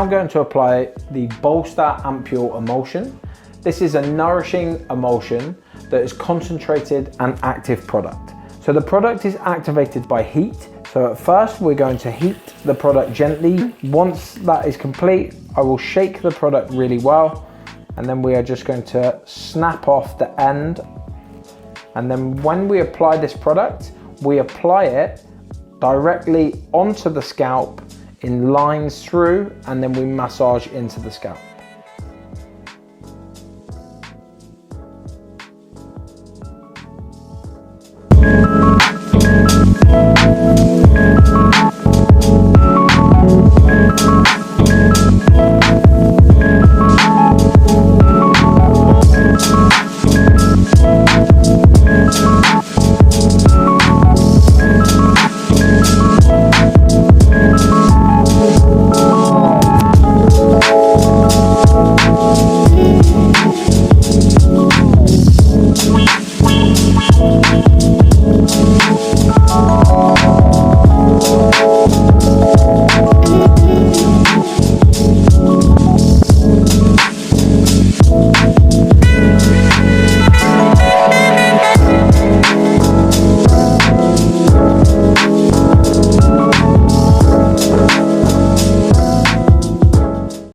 now going to apply the Bolster Ampule Emulsion. This is a nourishing emulsion that is concentrated and active product. So the product is activated by heat. So at first we're going to heat the product gently. Once that is complete, I will shake the product really well, and then we are just going to snap off the end. And then when we apply this product, we apply it directly onto the scalp in lines through, and then we massage into the scalp.